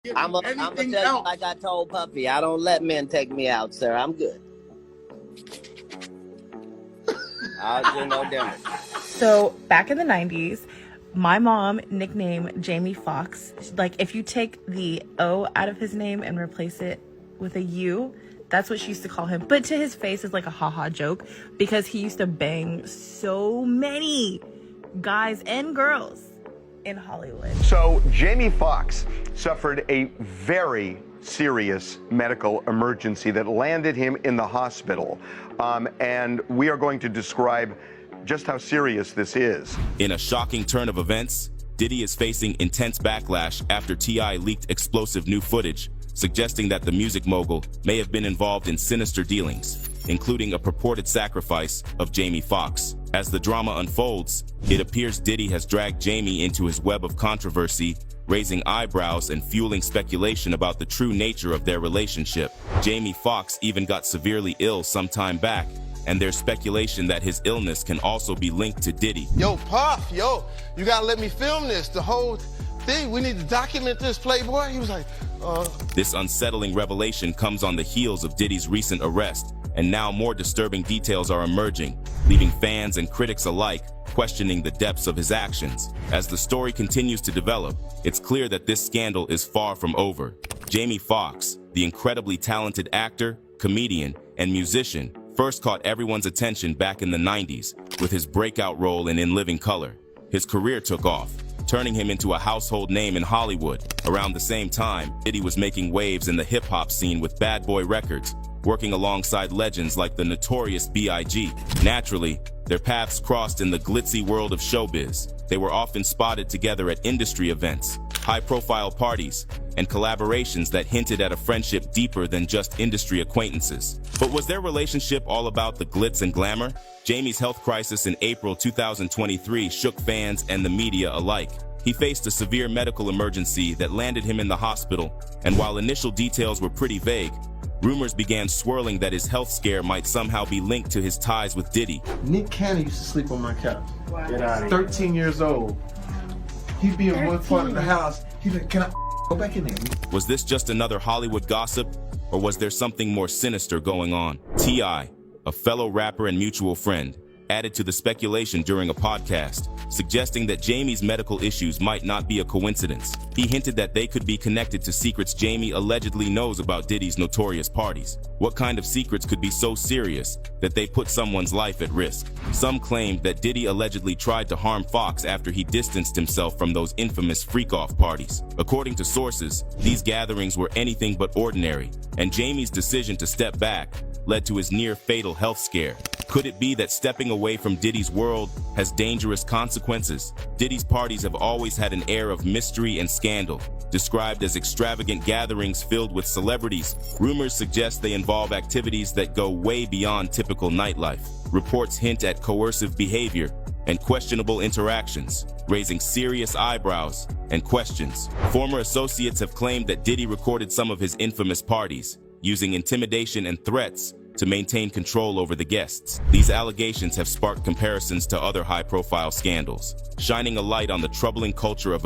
I'm gonna tell you like I told Puffy, I don't let men take me out, sir. I'm good. I'll do no damage. So back in the 90s, my mom nicknamed Jamie Foxx. Like if you take the O out of his name and replace it with a U, that's what she used to call him. But to his face is like a haha joke because he used to bang so many guys and girls in Hollywood. So Jamie Foxx suffered a very serious medical emergency that landed him in the hospital. And we are going to describe just how serious this is. In a shocking turn of events, Diddy is facing intense backlash after T.I. leaked explosive new footage, suggesting that the music mogul may have been involved in sinister dealings, including a purported sacrifice of Jamie Foxx. As the drama unfolds, it appears Diddy has dragged Jamie into his web of controversy, raising eyebrows and fueling speculation about the true nature of their relationship. Jamie Foxx even got severely ill some time back, and there's speculation that his illness can also be linked to Diddy. Yo, Puff, yo, you gotta let me film this, the whole thing. We need to document this, Playboy. He was like, This unsettling revelation comes on the heels of Diddy's recent arrest, and now more disturbing details are emerging, leaving fans and critics alike questioning the depths of his actions. As the story continues to develop, it's clear that this scandal is far from over. Jamie Foxx, the incredibly talented actor, comedian, and musician, first caught everyone's attention back in the 90s with his breakout role in Living Color. His career took off, turning him into a household name in Hollywood. Around the same time, Diddy was making waves in the hip-hop scene with Bad Boy Records, working alongside legends like the Notorious B.I.G. Naturally, their paths crossed in the glitzy world of showbiz. They were often spotted together at industry events, high-profile parties, and collaborations that hinted at a friendship deeper than just industry acquaintances. But was their relationship all about the glitz and glamour? Jamie's health crisis in April 2023 shook fans and the media alike. He faced a severe medical emergency that landed him in the hospital, and while initial details were pretty vague, rumors began swirling that his health scare might somehow be linked to his ties with Diddy. Nick Cannon used to sleep on my couch. 13 years old. He'd be in one part of the house. He'd be like, can I go back in there? Was this just another Hollywood gossip, or was there something more sinister going on? T.I., a fellow rapper and mutual friend, added to the speculation during a podcast, suggesting that Jamie's medical issues might not be a coincidence. He hinted that they could be connected to secrets Jamie allegedly knows about Diddy's notorious parties. What kind of secrets could be so serious that they put someone's life at risk? Some claimed that Diddy allegedly tried to harm Fox after he distanced himself from those infamous freak-off parties. According to sources, these gatherings were anything but ordinary, and Jamie's decision to step back led to his near-fatal health scare. Could it be that stepping away from Diddy's world has dangerous consequences? Diddy's parties have always had an air of mystery and scandal. Described as extravagant gatherings filled with celebrities, rumors suggest they involve activities that go way beyond typical nightlife. Reports hint at coercive behavior and questionable interactions, raising serious eyebrows and questions. Former associates have claimed that Diddy recorded some of his infamous parties, using intimidation and threats to maintain control over the guests. These allegations have sparked comparisons to other high-profile scandals, shining a light on the troubling culture of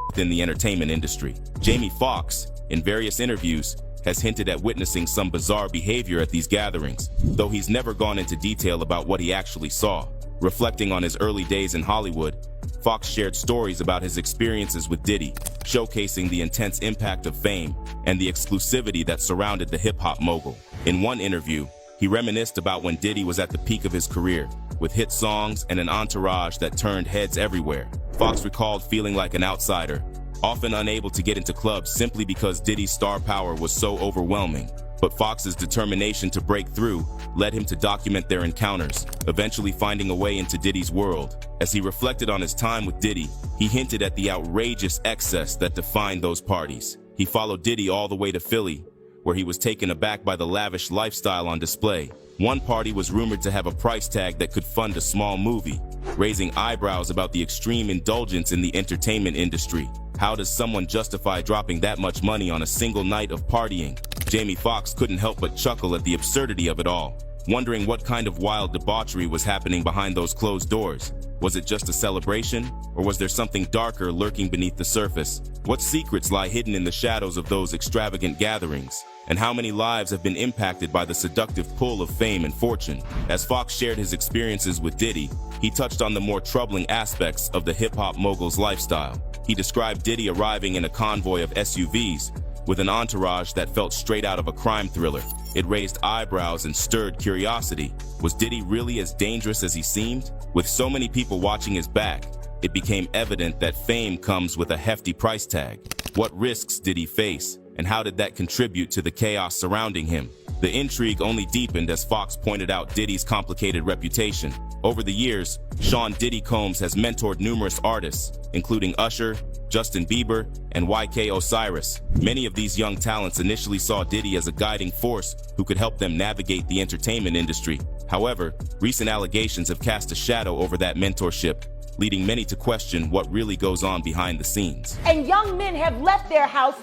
within the entertainment industry. Jamie Foxx, in various interviews, has hinted at witnessing some bizarre behavior at these gatherings, though he's never gone into detail about what he actually saw. Reflecting on his early days in Hollywood, Foxx shared stories about his experiences with Diddy, showcasing the intense impact of fame and the exclusivity that surrounded the hip-hop mogul. In one interview, he reminisced about when Diddy was at the peak of his career, with hit songs and an entourage that turned heads everywhere. Foxx recalled feeling like an outsider, often unable to get into clubs simply because Diddy's star power was so overwhelming. But Foxx's determination to break through led him to document their encounters, eventually finding a way into Diddy's world. As he reflected on his time with Diddy, he hinted at the outrageous excess that defined those parties. He followed Diddy all the way to Philly, where he was taken aback by the lavish lifestyle on display. One party was rumored to have a price tag that could fund a small movie, raising eyebrows about the extreme indulgence in the entertainment industry. How does someone justify dropping that much money on a single night of partying? Jamie Foxx couldn't help but chuckle at the absurdity of it all. wondering what kind of wild debauchery was happening behind those closed doors. Was it just a celebration, or was there something darker lurking beneath the surface? What secrets lie hidden in the shadows of those extravagant gatherings? And how many lives have been impacted by the seductive pull of fame and fortune? As Fox shared his experiences with Diddy, he touched on the more troubling aspects of the hip-hop mogul's lifestyle. He described Diddy arriving in a convoy of SUVs with an entourage that felt straight out of a crime thriller. It raised eyebrows and stirred curiosity. Was Diddy really as dangerous as he seemed? With so many people watching his back, it became evident that fame comes with a hefty price tag. What risks did he face, and how did that contribute to the chaos surrounding him? The intrigue only deepened as Fox pointed out Diddy's complicated reputation. Over the years, Sean Diddy Combs has mentored numerous artists, including Usher, Justin Bieber, and YK Osiris. Many of these young talents initially saw Diddy as a guiding force who could help them navigate the entertainment industry. However, recent allegations have cast a shadow over that mentorship, leading many to question what really goes on behind the scenes. And young men have left their house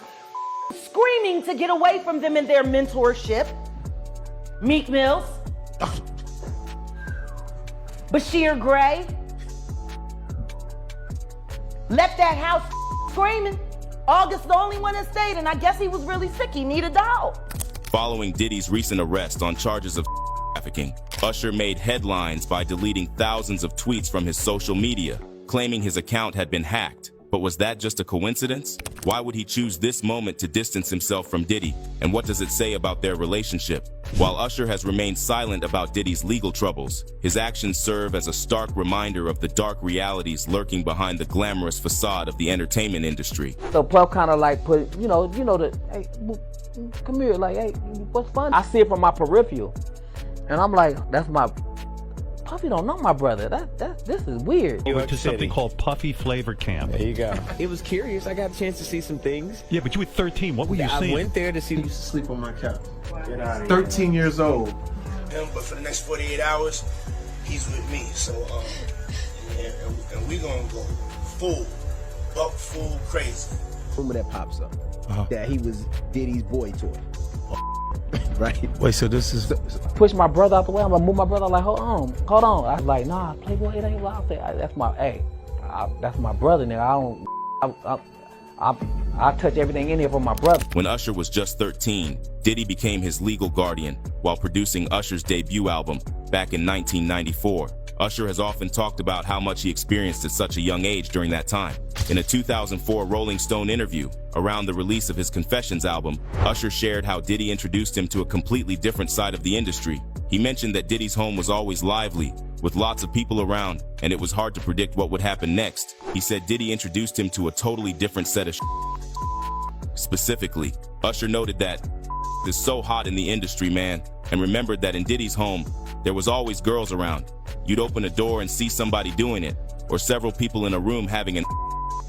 screaming to get away from them in their mentorship. Meek Mills, Bashir Gray, left that house screaming. August the only one that stayed, and I guess he was really sick. He needed a dog. Following Diddy's recent arrest on charges of trafficking, Usher made headlines by deleting thousands of tweets from his social media, claiming his account had been hacked. But was that just a coincidence? Why would he choose this moment to distance himself from Diddy? And what does it say about their relationship? While Usher has remained silent about Diddy's legal troubles, his actions serve as a stark reminder of the dark realities lurking behind the glamorous facade of the entertainment industry. So Puff kind of like put, hey, come here, like, hey, what's fun? I see it from my peripheral, and I'm like, that's my. Puffy don't know my brother. This is weird. We went to something called Puffy Flavor Camp. There you go. It was curious. I got a chance to see some things. Yeah, but you were 13. What were you seeing? I went there to see. He used to sleep on my couch. 13 years old. But for the next 48 hours, he's with me. So, and we gonna go full crazy. Rumor that pops up that he was Diddy's boy toy. Right. Wait, so this is Push my brother out the way. I'm gonna move my brother. Like, hold on. I was like, nah, Playboy, it ain't loud. That's my brother. Now I touch everything in here for my brother. When Usher was just 13, Diddy became his legal guardian while producing Usher's debut album back in 1994. Usher has often talked about how much he experienced at such a young age during that time. In a 2004 Rolling Stone interview around the release of his Confessions album, Usher shared how Diddy introduced him to a completely different side of the industry. He mentioned that Diddy's home was always lively, with lots of people around, and it was hard to predict what would happen next. He said Diddy introduced him to a totally different set of Specifically, Usher noted that is so hot in the industry, man, and remembered that in Diddy's home, there was always girls around. You'd open a door and see somebody doing it, or several people in a room having an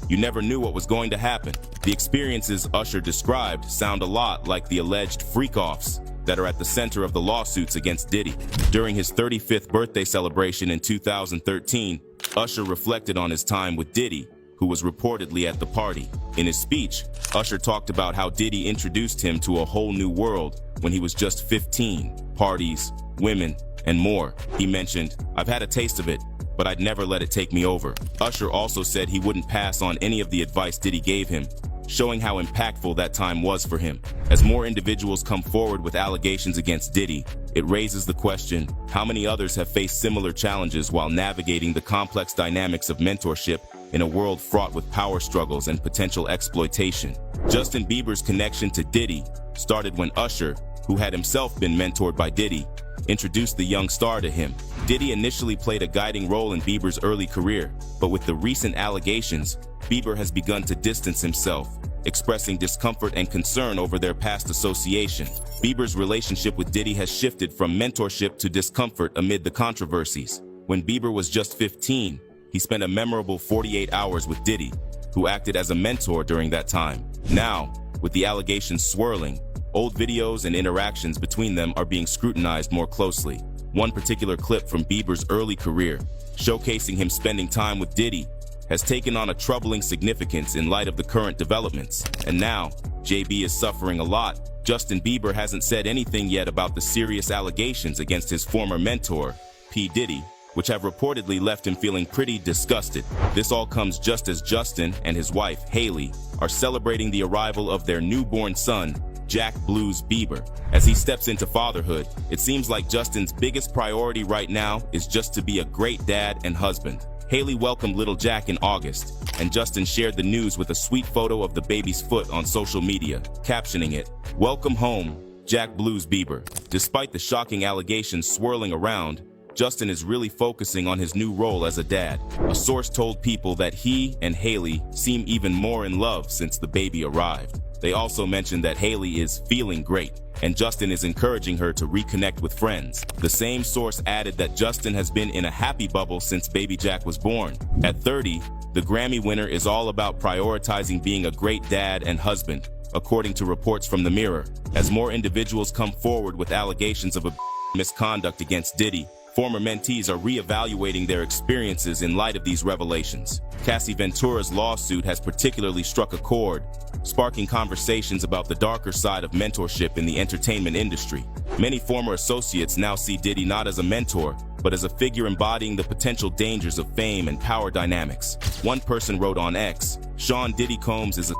You never knew what was going to happen. The experiences Usher described sound a lot like the alleged freak-offs that are at the center of the lawsuits against Diddy. During his 35th birthday celebration in 2013, Usher reflected on his time with Diddy, who was reportedly at the party. In his speech, Usher talked about how Diddy introduced him to a whole new world when he was just 15, parties, women, and more. He mentioned, "I've had a taste of it, but I'd never let it take me over." Usher also said he wouldn't pass on any of the advice Diddy gave him, showing how impactful that time was for him. As more individuals come forward with allegations against Diddy, it raises the question, how many others have faced similar challenges while navigating the complex dynamics of mentorship in a world fraught with power struggles and potential exploitation? Justin Bieber's connection to Diddy started when Usher, who had himself been mentored by Diddy, introduced the young star to him. Diddy initially played a guiding role in Bieber's early career, but with the recent allegations, Bieber has begun to distance himself, expressing discomfort and concern over their past association. Bieber's relationship with Diddy has shifted from mentorship to discomfort amid the controversies. When Bieber was just 15, he spent a memorable 48 hours with Diddy, who acted as a mentor during that time. Now, with the allegations swirling, old videos and interactions between them are being scrutinized more closely. One particular clip from Bieber's early career, showcasing him spending time with Diddy, has taken on a troubling significance in light of the current developments. And now, JB is suffering a lot Justin Bieber hasn't said anything yet about the serious allegations against his former mentor, P. Diddy, which have reportedly left him feeling pretty disgusted. This all comes just as Justin and his wife, Hailey, are celebrating the arrival of their newborn son, Jack Blues Bieber. As he steps into fatherhood, it seems like Justin's biggest priority right now is just to be a great dad and husband. Hailey welcomed little Jack in August, and Justin shared the news with a sweet photo of the baby's foot on social media, captioning it, "Welcome home, Jack Blues Bieber." Despite the shocking allegations swirling around, Justin is really focusing on his new role as a dad. A source told People that he and Hailey seem even more in love since the baby arrived. They also mentioned that Hailey is feeling great, and Justin is encouraging her to reconnect with friends. The same source added that Justin has been in a happy bubble since baby Jack was born. At 30, the Grammy winner is all about prioritizing being a great dad and husband, according to reports from The Mirror. As more individuals come forward with allegations of misconduct against Diddy, former mentees are re-evaluating their experiences in light of these revelations. Cassie Ventura's lawsuit has particularly struck a chord, sparking conversations about the darker side of mentorship in the entertainment industry. Many former associates now see Diddy not as a mentor, but as a figure embodying the potential dangers of fame and power dynamics. One person wrote on X, "Sean Diddy Combs is a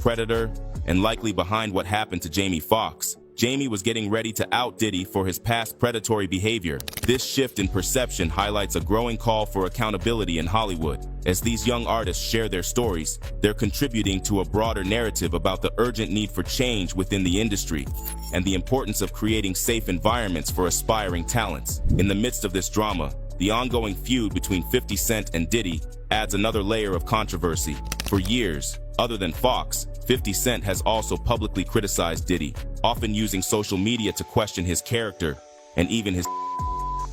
predator and likely behind what happened to Jamie Foxx." Jamie was getting ready to out Diddy for his past predatory behavior. This shift in perception highlights a growing call for accountability in Hollywood. As these young artists share their stories, they're contributing to a broader narrative about the urgent need for change within the industry and the importance of creating safe environments for aspiring talents. In the midst of this drama, the ongoing feud between 50 Cent and Diddy adds another layer of controversy. For years, other than Fox, 50 Cent has also publicly criticized Diddy, often using social media to question his character and even his.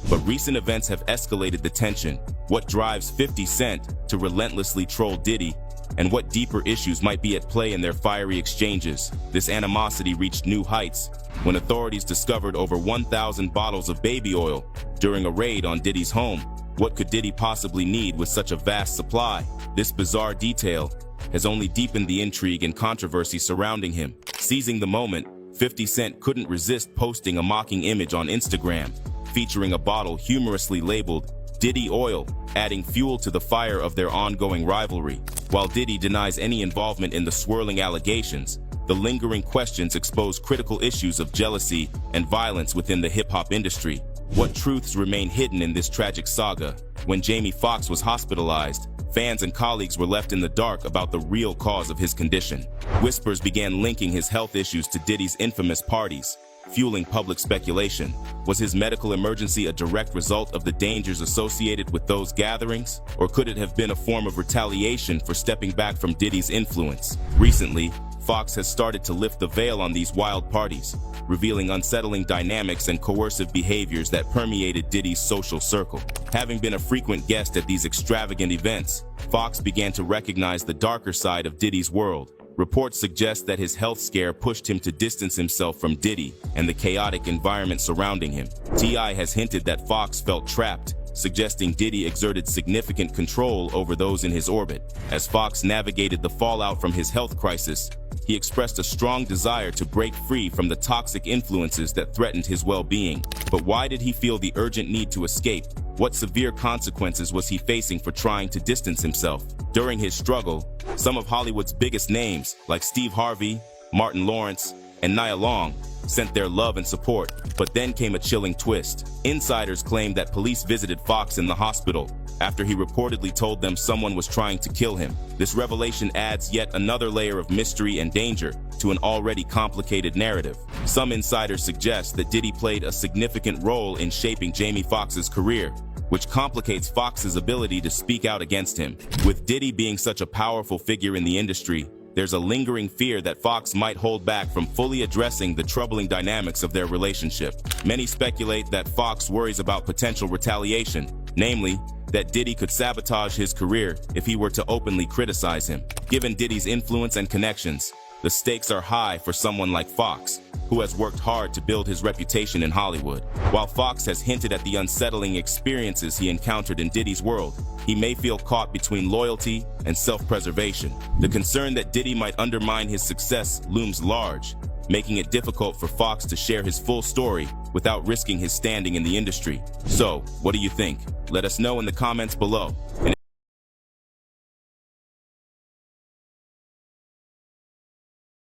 But recent events have escalated the tension. What drives 50 Cent to relentlessly troll Diddy, and what deeper issues might be at play in their fiery exchanges? This animosity reached new heights when authorities discovered over 1,000 bottles of baby oil during a raid on Diddy's home. What could Diddy possibly need with such a vast supply? This bizarre detail has only deepened the intrigue and controversy surrounding him. Seizing the moment, 50 Cent couldn't resist posting a mocking image on Instagram, featuring a bottle humorously labeled Diddy Oil, adding fuel to the fire of their ongoing rivalry. While Diddy denies any involvement in the swirling allegations, the lingering questions expose critical issues of jealousy and violence within the hip-hop industry. What truths remain hidden in this tragic saga? When Jamie Foxx was hospitalized, fans and colleagues were left in the dark about the real cause of his condition. Whispers began linking his health issues to Diddy's infamous parties, fueling public speculation. Was his medical emergency a direct result of the dangers associated with those gatherings? Or could it have been a form of retaliation for stepping back from Diddy's influence? Recently, Fox has started to lift the veil on these wild parties, revealing unsettling dynamics and coercive behaviors that permeated Diddy's social circle. Having been a frequent guest at these extravagant events, Fox began to recognize the darker side of Diddy's world. Reports suggest that his health scare pushed him to distance himself from Diddy and the chaotic environment surrounding him. T.I. has hinted that Fox felt trapped, suggesting Diddy exerted significant control over those in his orbit. As Fox navigated the fallout from his health crisis, he expressed a strong desire to break free from the toxic influences that threatened his well-being. But why did he feel the urgent need to escape? What severe consequences was he facing for trying to distance himself? During his struggle, some of Hollywood's biggest names, like Steve Harvey, Martin Lawrence, and Nia Long, sent their love and support. But then came a chilling twist. Insiders claimed that police visited Fox in the hospital after he reportedly told them someone was trying to kill him. This revelation adds yet another layer of mystery and danger to an already complicated narrative. Some insiders suggest that Diddy played a significant role in shaping Jamie Foxx's career, which complicates Fox's ability to speak out against him. With Diddy being such a powerful figure in the industry, there's a lingering fear that Fox might hold back from fully addressing the troubling dynamics of their relationship. Many speculate that Fox worries about potential retaliation, namely, that Diddy could sabotage his career if he were to openly criticize him. Given Diddy's influence and connections, the stakes are high for someone like Fox, who has worked hard to build his reputation in Hollywood. While Fox has hinted at the unsettling experiences he encountered in Diddy's world, he may feel caught between loyalty and self-preservation. The concern that Diddy might undermine his success looms large, making it difficult for Fox to share his full story without risking his standing in the industry. So, what do you think? Let us know in the comments below. And